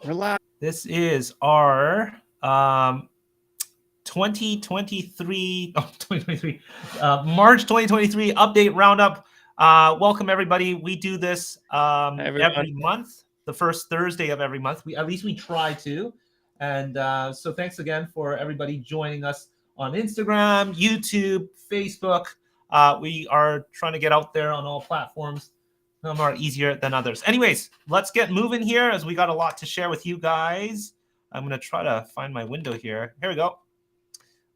We're live. This is our 2023, 2023, March 2023 update roundup. Welcome everybody. We do this Hi, everyone. every month, the first Thursday of every month. At least we try to. And so thanks again for everybody joining us on Instagram, YouTube, Facebook. We are trying to get out there on all platforms. Some are easier than others. Anyways, let's get moving here as we got a lot to share with you guys. I'm going to try to find my window here. Here we go.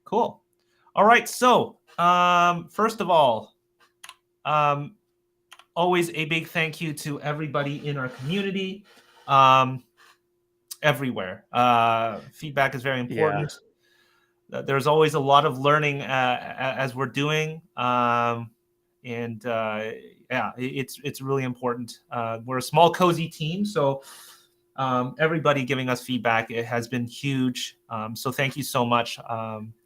Cool. All right. So, first of all, always a big thank you to everybody in our community, everywhere. Feedback is very Yeah. important. There's always a lot of learning as we're doing. And yeah, it's really important. We're a small, cozy team, so everybody giving us feedback, it has been huge. So thank you so much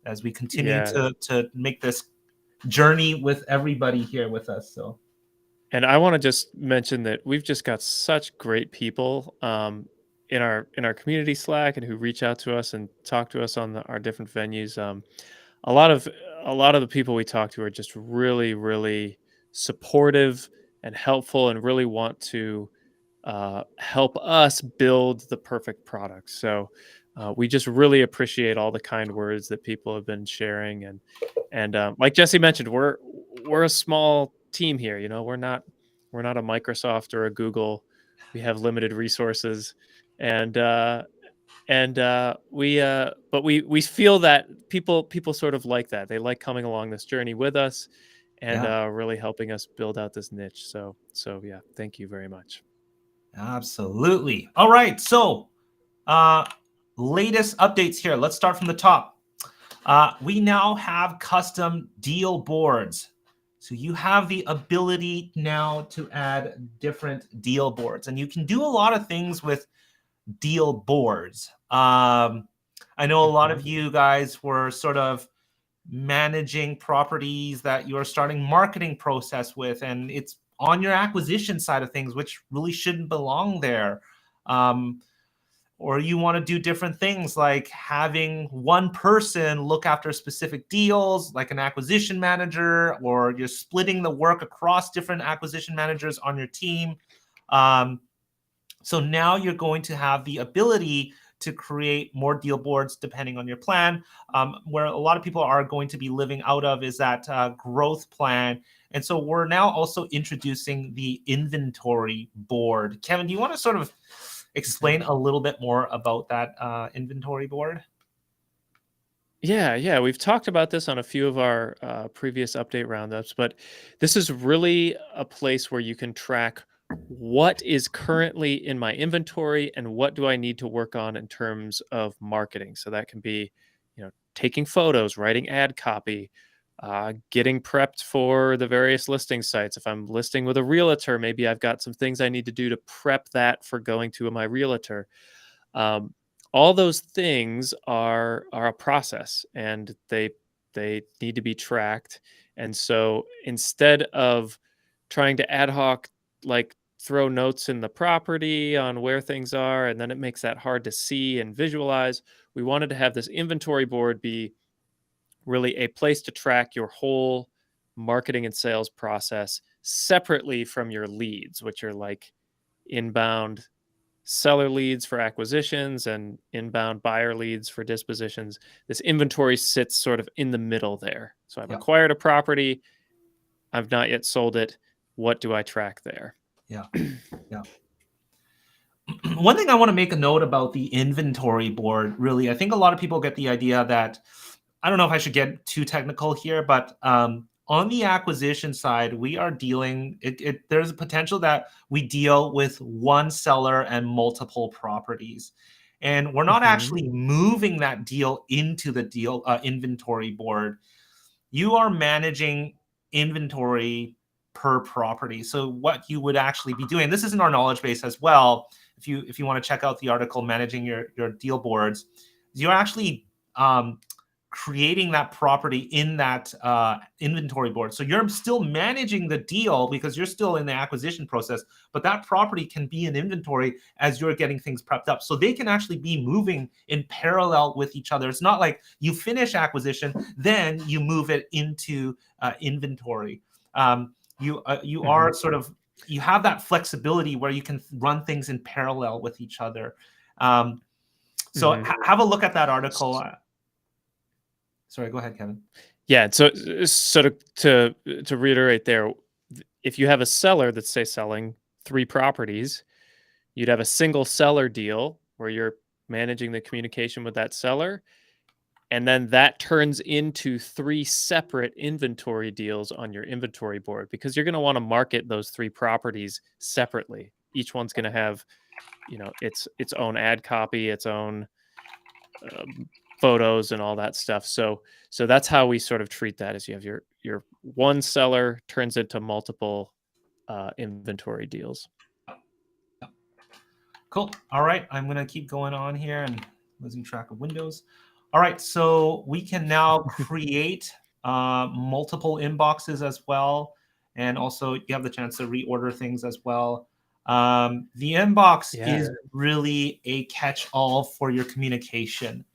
as we continue Yeah. to make this journey with everybody here with us. So And I want to just mention that we've just got such great people in our community Slack and who reach out to us and talk to us on our different venues. A lot of a lot of the people we talk to are just really, really supportive and helpful, and really want to help us build the perfect product. So we just really appreciate all the kind words that people have been sharing, and like Jesse mentioned, we're a small team here. You know, we're not a Microsoft or a Google. We have limited resources, and but we feel that people sort of like that. They like coming along this journey with us, and yeah, really helping us build out this niche. So yeah, thank you very much. absolutely. All right. So uh, latest updates here. Let's start from the top. We now have custom deal boards. So you have the ability now to add different deal boards, and you can do a lot of things with deal boards. I know a lot Mhm. of you guys were sort of managing properties that you're starting marketing process with, and it's on your acquisition side of things, which really shouldn't belong there. Um, or you want to do different things like having one person look after specific deals like an acquisition manager, or you're splitting the work across different acquisition managers on your team. um, so now you're going to have the ability to create more deal boards depending on your plan. Where a lot of people are going to be living out of is that growth plan. And so we're now also introducing the inventory board. Kevin, do you want to sort of Mhm. explain a little bit more about that inventory board? Yeah, we've talked about this on a few of our previous update roundups, but this is really a place where you can track what is currently in my inventory and what do I need to work on in terms of marketing. So that can be, taking photos, writing ad copy, getting prepped for the various listing sites. If I'm listing with a realtor, maybe I've got some things I need to do to prep that for going to my realtor. Um, all those things are a process, and they need to be tracked. And so instead of trying to ad hoc, like, throw notes in the property on where things are, and then it makes that hard to see and visualize, we wanted to have this inventory board be really a place to track your whole marketing and sales process separately from your leads, which are like inbound seller leads for acquisitions and inbound buyer leads for dispositions. This inventory sits sort of in the middle there. So I've Yeah, acquired a property, I've not yet sold it. What do I track there? yeah, yeah. One thing I want to make a note about the inventory board, really, I think a lot of people get the idea that, I don't know if I should get too technical here, but on the acquisition side, we are dealing, there's a potential that we deal with one seller and multiple properties. And we're not Hmm. actually moving that deal into the deal inventory board. You are managing inventory per property. So what you would actually be doing, this is in our knowledge base as well. If you want to check out the article managing your deal boards, you're actually creating that property in that inventory board. So you're still managing the deal because you're still in the acquisition process, but that property can be in inventory as you're getting things prepped up. So they can actually be moving in parallel with each other. It's not like you finish acquisition, then you move it into inventory. You are sort of, you have that flexibility where you can run things in parallel with each other. So have a look at that article. Sorry, go ahead, Kevin. Yeah. So to reiterate there, if you have a seller that's, say, selling 3 properties, you'd have a single seller deal where you're managing the communication with that seller. And then that turns into 3 separate inventory deals on your inventory board, because you're going to want to market those 3 properties separately. Each one's going to have, its own ad copy, its own photos and all that stuff. So that's how we sort of treat that, is you have your one seller turns into multiple inventory deals. Cool. All right. I'm going to keep going on here and losing track of windows. All right. So we can now create multiple inboxes as well. And also you have the chance to reorder things as well. The inbox is really a catch-all for your communication.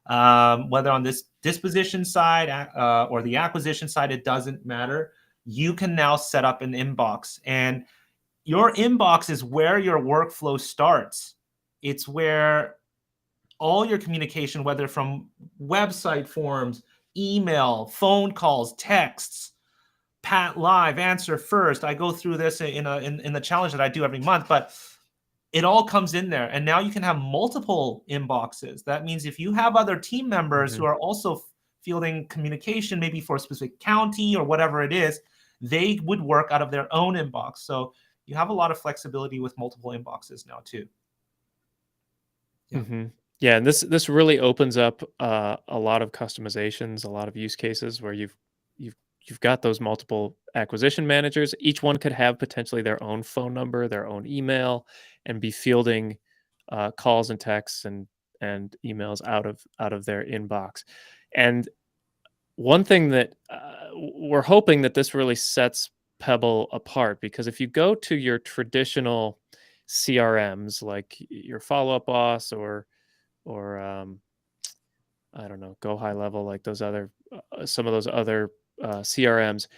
Whether on this disposition side or the acquisition side, it doesn't matter. You can now set up an inbox, and your inbox is where your workflow starts. It's where all your communication, whether from website forms, email, phone calls, texts, Pat Live, answer first. I go through this in the challenge that I do every month, but it all comes in there. And now you can have multiple inboxes. That means if you have other team members who are also fielding communication, maybe for a specific county or whatever it is, they would work out of their own inbox. So you have a lot of flexibility with multiple inboxes now too. Yeah, and this really opens up a lot of customizations, a lot of use cases where you've got those multiple acquisition managers. Each one could have potentially their own phone number, their own email, and be fielding calls and texts and emails out of their inbox. And one thing that we're hoping that this really sets Pebble apart, because if you go to your traditional CRMs like your Follow Up Boss or I don't know, Go High Level, like those other some of those other CRMs,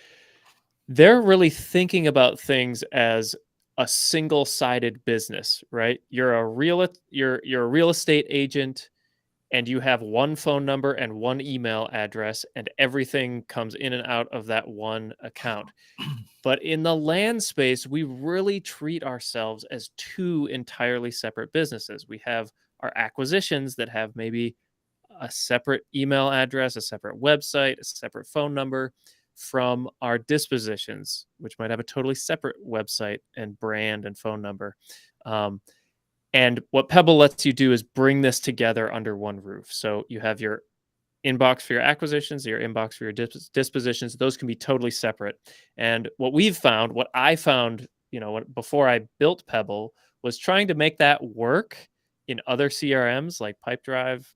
they're really thinking about things as a single-sided business, right? You're a real estate agent, and you have one phone number and one email address, and everything comes in and out of that one account. But in the land space, we really treat ourselves as 2 entirely separate businesses. We have our acquisitions that have maybe a separate email address, a separate website, a separate phone number, from our dispositions, which might have a totally separate website and brand and phone number. And what Pebble lets you do is bring this together under one roof. So you have your inbox for your acquisitions, your inbox for your dispositions. Those can be totally separate. And what I found, before I built Pebble, was trying to make that work in other CRMs like Pipedrive,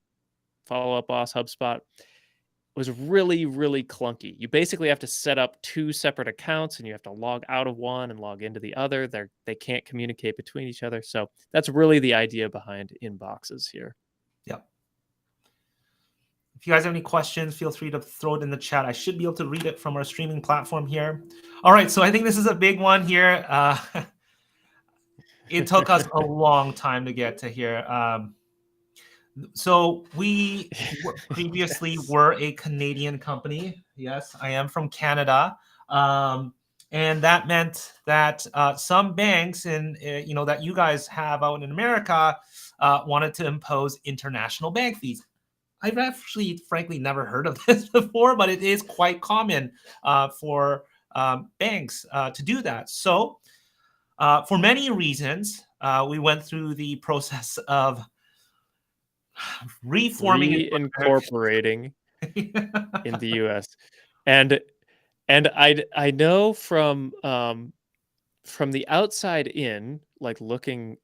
Follow Up Boss, HubSpot, was really, really clunky. You basically have to set up 2 separate accounts, and you have to log out of one and log into the other. They can't communicate between each other. So that's really the idea behind inboxes here. Yep. If you guys have any questions, feel free to throw it in the chat. I should be able to read it from our streaming platform here. All right, so I think this is a big one here. It took us a long time to get to here. So we previously were a Canadian company. Yes, I am from Canada. And that meant that some banks that you guys have out in America wanted to impose international bank fees. I've actually, frankly, never heard of this before, but it is quite common for banks to do that. So for many reasons, we went through the process of reincorporating in the US. And I know from the outside in, like looking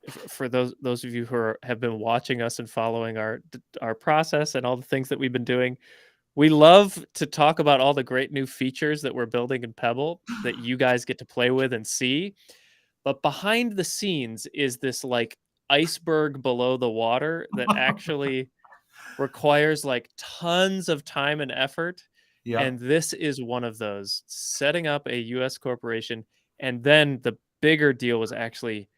for those of you who have been watching us and following our process and all the things that we've been doing, we love to talk about all the great new features that we're building in Pebble that you guys get to play with and see. But behind the scenes is this like iceberg below the water that actually requires like tons of time and effort. Yeah. And this is one of those, setting up a US corporation. And then the bigger deal was actually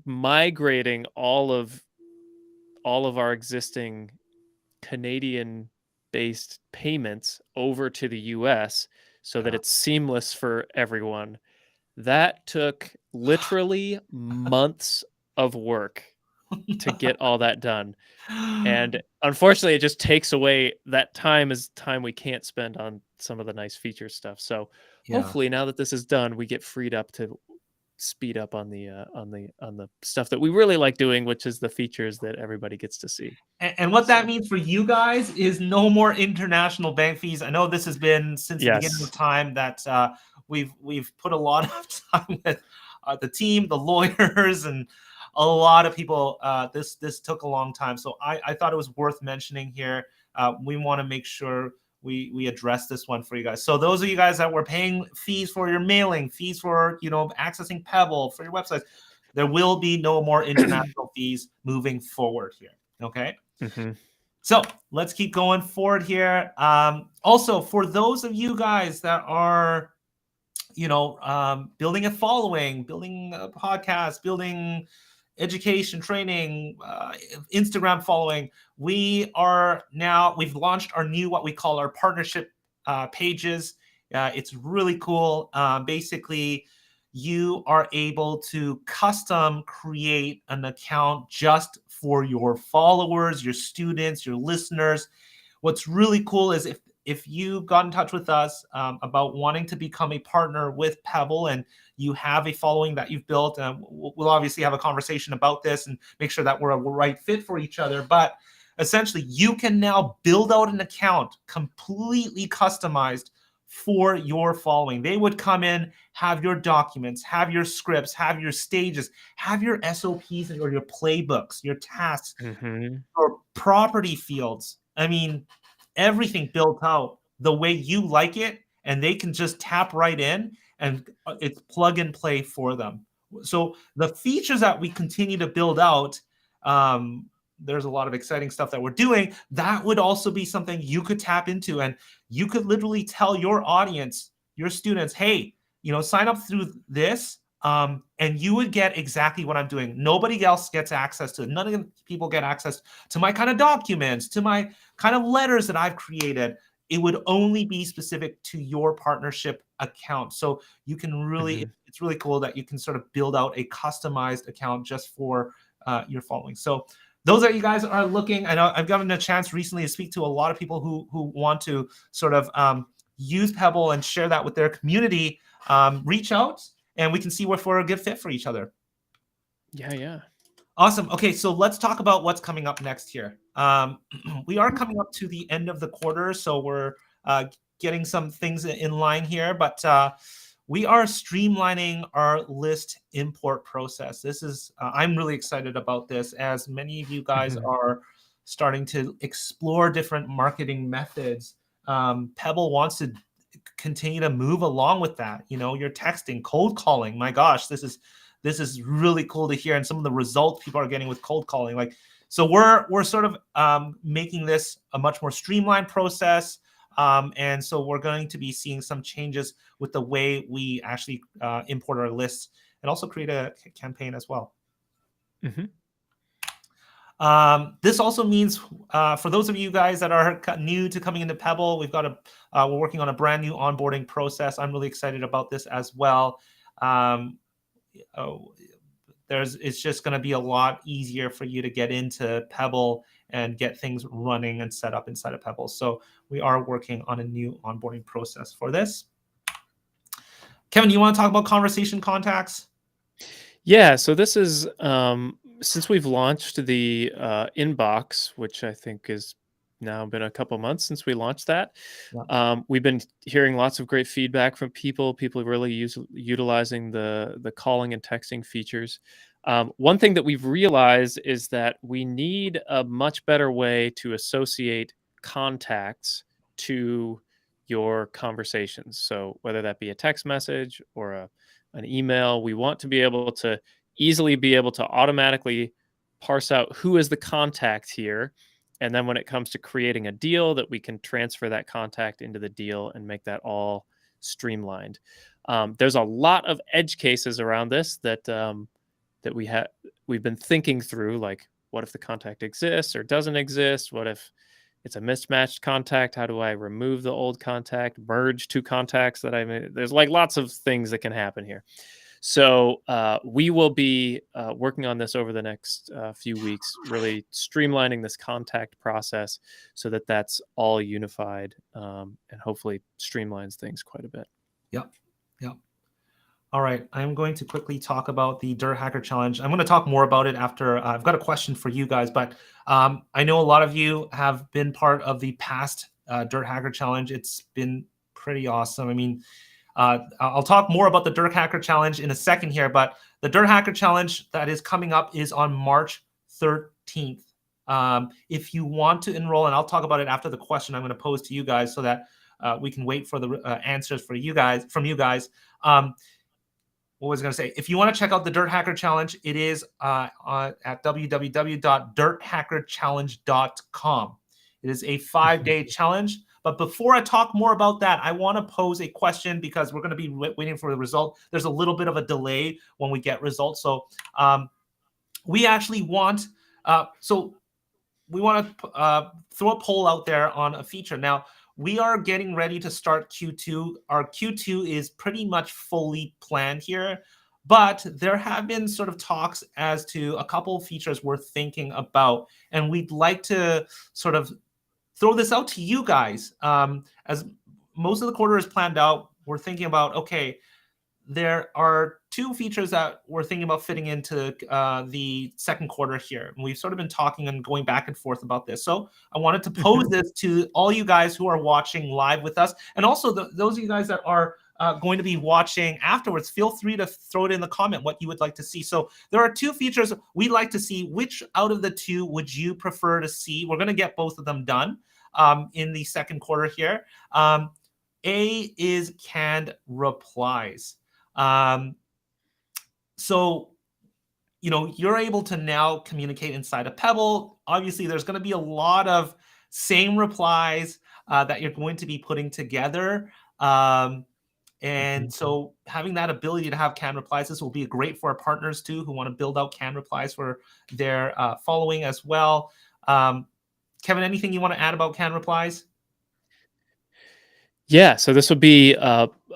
migrating all of our existing Canadian based payments over to the US so that Yeah. it's seamless for everyone. That took literally months of work to get all that done. And unfortunately, it just takes away that time is time we can't spend on some of the nice feature stuff. So Yeah. hopefully now that this is done, we get freed up to speed up on the stuff that we really like doing, which is the features that everybody gets to see. And what that So means for you guys is no more international bank fees. I know this has been since the beginning of yes. time that we've put a lot of time with the team, the lawyers, and a lot of people. This took a long time, so I thought it was worth mentioning here. We want to make sure we address this one for you guys. So those of you guys that were paying fees for your mailing, fees for accessing Pebble for your websites, there will be no more international fees moving forward here. Okay. Hmm. So let's keep going forward here. Also, for those of you guys that are, building a following, building a podcast, building education, training, Instagram following, we've launched our new, what we call our partnership pages. It's really cool. Basically, you are able to custom create an account just for your followers, your students, your listeners. What's really cool is if you got in touch with us about wanting to become a partner with Pebble and you have a following that you've built, we'll obviously have a conversation about this and make sure that we're a right fit for each other. But essentially, you can now build out an account completely customized for your following. They would come in, have your documents, have your scripts, have your stages, have your SOPs or your playbooks, your tasks, Hmm. or property fields. I mean, everything built out the way you like it, and they can just tap right in and it's plug and play for them. So the features that we continue to build out, there's a lot of exciting stuff that we're doing. That would also be something you could tap into, and you could literally tell your audience, your students, hey, sign up through this. And you would get exactly what I'm doing. Nobody else gets access to it. None of the people get access to my kind of documents, to my kind of letters that I've created. It would only be specific to your partnership account. So you can really, Hmm. it's really cool that you can sort of build out a customized account just for your following. So those that you guys are looking, I know I've gotten a chance recently to speak to a lot of people who want to sort of use Pebble and share that with their community. Reach out and we can see if we're a good fit for each other. Yeah. Awesome. Okay, so let's talk about what's coming up next here. We are coming up to the end of the quarter, so we're getting some things in line here, but we are streamlining our list import process. This is, I'm really excited about this, as many of you guys Hmm. are starting to explore different marketing methods. Pebble wants to continue to move along with that. You're texting, cold calling. My gosh, this is really cool to hear, and some of the results people are getting with cold calling. So we're sort of making this a much more streamlined process. And so we're going to be seeing some changes with the way we actually import our lists and also create a campaign as well. Hmm. This also means for those of you guys that are new to coming into Pebble, we're working on a brand new onboarding process. I'm really excited about this as well. It's just going to be a lot easier for you to get into Pebble and get things running and set up inside of Pebble. So we are working on a new onboarding process for this. Kevin, you want to talk about conversation contacts? Yeah, so this is since we've launched the inbox, which I think is now been a couple months since we launched that. Yeah. We've been hearing lots of great feedback from people really utilizing the calling and texting features. One thing that we've realized is that we need a much better way to associate contacts to your conversations. So whether that be a text message or an email, we want to be able to easily be able to automatically parse out who is the contact here. And then when it comes to creating a deal, that we can transfer that contact into the deal and make that all streamlined. There's a lot of edge cases around this that we've been thinking through, like what if the contact exists or doesn't exist, what if it's a mismatched contact, how do I remove the old contact, merge two contacts that I made? There's like lots of things that can happen here. So we will be working on this over the next few weeks, really streamlining this contact process so that that's all unified, and hopefully streamlines things quite a bit. Yep. Yep. All right, I'm going to quickly talk about the Dirt Hacker Challenge. I'm going to talk more about it after I've got a question for you guys, but I know a lot of you have been part of the past Dirt Hacker Challenge. It's been pretty awesome. I mean, I'll talk more about the Dirt Hacker Challenge in a second here, but the Dirt Hacker Challenge that is coming up is on March 13th. If you want to enroll, and I'll talk about it after the question I'm going to pose to you guys so that we can wait for the answers from you guys. What was I going to say? If you want to check out the Dirt Hacker Challenge, it is at www.dirthackerchallenge.com. It is a 5-day challenge. But before I talk more about that, I want to pose a question because we're going to be waiting for the result. There's a little bit of a delay when we get results. So we actually want to throw a poll out there on a feature. Now, we are getting ready to start Q2. Our Q2 is pretty much fully planned here, but there have been sort of talks as to a couple of features we're thinking about, and we'd like to sort of throw this out to you guys. As most of the quarter is planned out, we're thinking about, okay, there are two features that we're thinking about fitting into the second quarter here. And we've sort of been talking and going back and forth about this. So I wanted to pose this to all you guys who are watching live with us. And also those of you guys that are going to be watching afterwards, feel free to throw it in the comment what you would like to see. So there are two features we'd like to see. Which out of the two would you prefer to see? We're going to get both of them done in the second quarter here. A is canned replies. So, you're able to now communicate inside of Pebble. Obviously, there's going to be a lot of same replies that you're going to be putting together. And so having that ability to have canned replies, this will be great for our partners too, who want to build out canned replies for their following as well. Kevin, anything you want to add about canned replies? Yeah, so this will be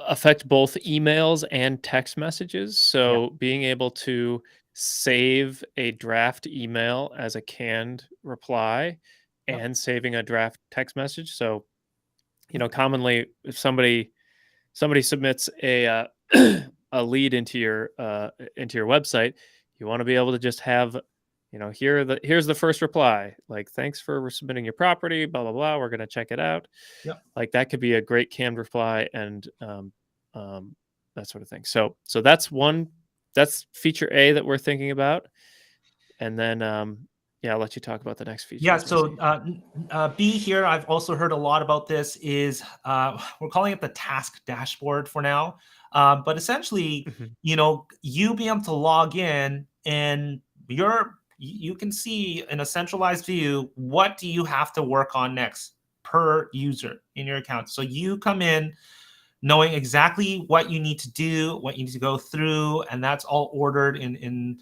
affect both emails and text messages. So being able to save a draft email as a canned reply and saving a draft text message. So, commonly if somebody submits a a lead into your website, you want to be able to just have, here's the first reply, like, thanks for submitting your property, blah blah blah, we're going to check it out. Like that could be a great canned reply, and that sort of thing. So that's feature A that we're thinking about, and then I'll let you talk about the next feature. Yeah, so B here, I've also heard a lot about this, is we're calling it the task dashboard for now. But essentially, you being able to log in and you can see in a centralized view, what do you have to work on next per user in your account. So you come in knowing exactly what you need to do, what you need to go through, and that's all ordered in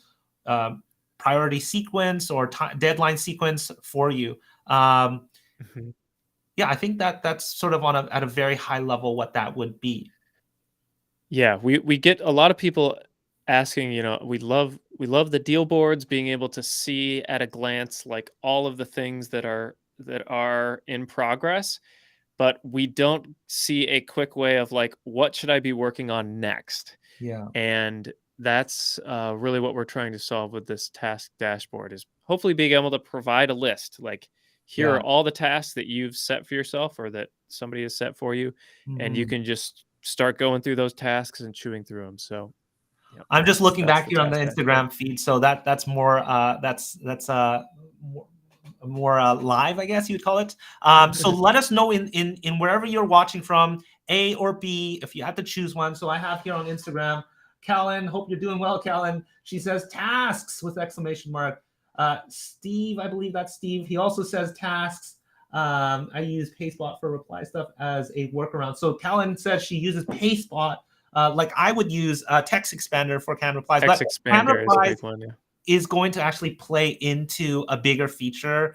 priority sequence or deadline sequence for you. Yeah, I think that's sort of at a very high level what that would be. Yeah, we get a lot of people asking, we love the deal boards, being able to see at a glance like all of the things that are in progress, but we don't see a quick way of like, what should I be working on next? Yeah. And that's really what we're trying to solve with this task dashboard, is hopefully being able to provide a list, like, here are all the tasks that you've set for yourself or that somebody has set for you, and you can just start going through those tasks and chewing through them. So Yep. I'm just looking That's back the here on the task dashboard. Instagram feed, so that's more more live, I guess you'd call it. So let us know in wherever you're watching from, A or B, if you had to choose one. So I have here on Instagram, Callan, hope you're doing well, Callan. She says tasks with exclamation mark. Steve, I believe that's Steve. He also says tasks. I use Pastebot for reply stuff as a workaround. So Callan says she uses Pastebot like I would use Text Expander for canned replies, Text but canned expander is a replies big one. Yeah. is going to actually play into a bigger feature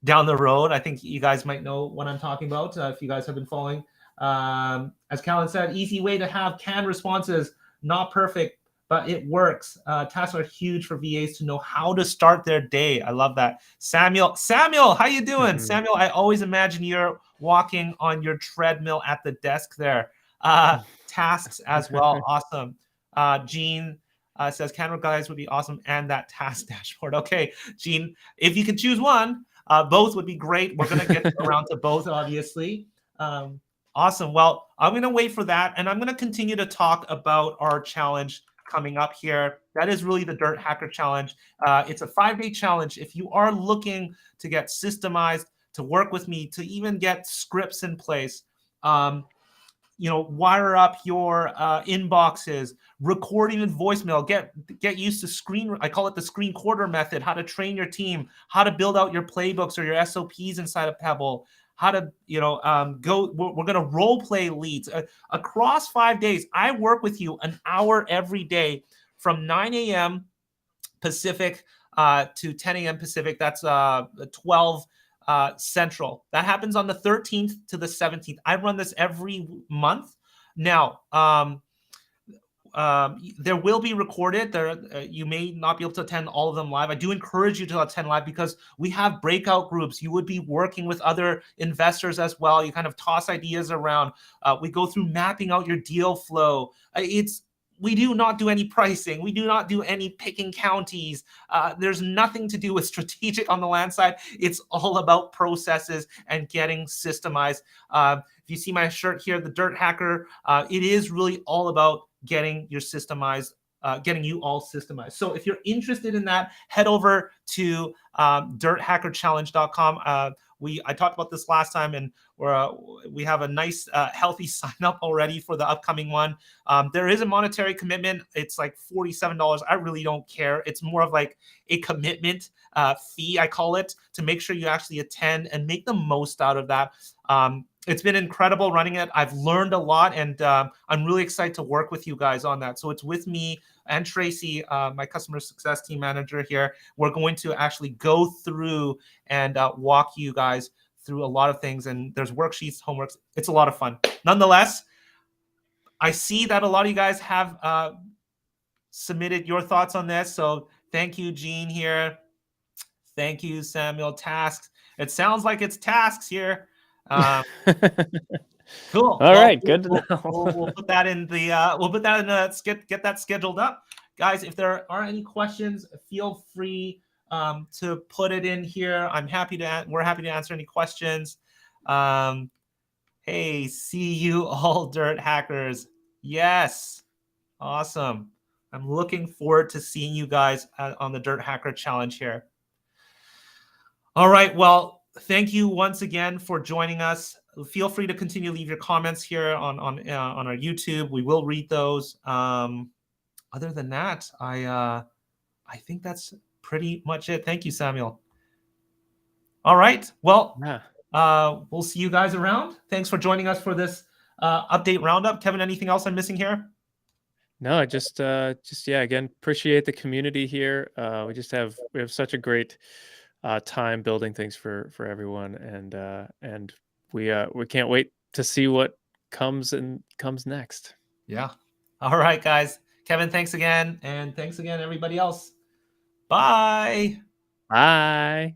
down the road. I think you guys might know what I'm talking about if you guys have been following. As Callan said, easy way to have canned responses, not perfect, but it works. Tasks are huge for VAs to know how to start their day. I love that. Samuel, how you doing? Samuel, I always imagine you're walking on your treadmill at the desk there. Tasks as well, awesome. Gene says camera guys would be awesome, and that task dashboard. Okay, Gene, if you could choose one, both would be great. We're going to get around to both, obviously. Awesome. Well, I'm going to wait for that, and I'm going to continue to talk about our challenge coming up here. That is really the Dirt Hacker Challenge. It's a 5-day challenge. If you are looking to get systemized, to work with me, to even get scripts in place, wire up your inboxes, recording and voicemail, get used to screen. I call it the screen quarter method, how to train your team, how to build out your playbooks or your SOPs inside of Pebble, how to, go, we're going to role play leads across 5 days. I work with you an hour every day from 9 a.m. Pacific to 10 a.m. Pacific. That's 12 Central. That happens on the 13th to the 17th. I run this every month. Now, there will be recorded. You may not be able to attend all of them live. I do encourage you to attend live because we have breakout groups. You would be working with other investors as well. You kind of toss ideas around. We go through mapping out your deal flow. We do not do any pricing. We do not do any picking counties. There's nothing to do with strategic on the land side. It's all about processes and getting systemized. If you see my shirt here, the Dirt Hacker, it is really all about getting your systemized, getting you all systemized. So if you're interested in that, head over to dirthackerchallenge.com. I talked about this last time, and we have a nice healthy sign up already for the upcoming one. There is a monetary commitment. It's like $47. I really don't care. It's more of like a commitment fee, I call it, to make sure you actually attend and make the most out of that. It's been incredible running it. I've learned a lot, and I'm really excited to work with you guys on that. So it's with me and Tracy, my customer success team manager here. We're going to actually go through and walk you guys through a lot of things. And there's worksheets, homeworks. It's a lot of fun. Nonetheless, I see that a lot of you guys have submitted your thoughts on this. So thank you, Gene here. Thank you, Samuel. Tasks. It sounds like it's tasks here. Cool. All right, good to know. We'll put that in the get that scheduled up, guys. If there are any questions, feel free to put it in here. We're happy to answer any questions. Hey, see you all, Dirt Hackers. Yes, awesome. I'm looking forward to seeing you guys on the Dirt Hacker Challenge here. All right, well, thank you once again for joining us. Feel free to continue to leave your comments here on our YouTube. We will read those. Other than that, I think that's pretty much it. Thank you, Samuel. All right. Well, we'll see you guys around. Thanks for joining us for this update roundup. Kevin, anything else I'm missing here? No, I just again, appreciate the community here. We have such a great time building things for everyone, and we can't wait to see what comes next. Yeah. All right, guys. Kevin, thanks again, and thanks again, everybody else. Bye. Bye.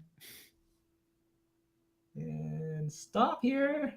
And stop here.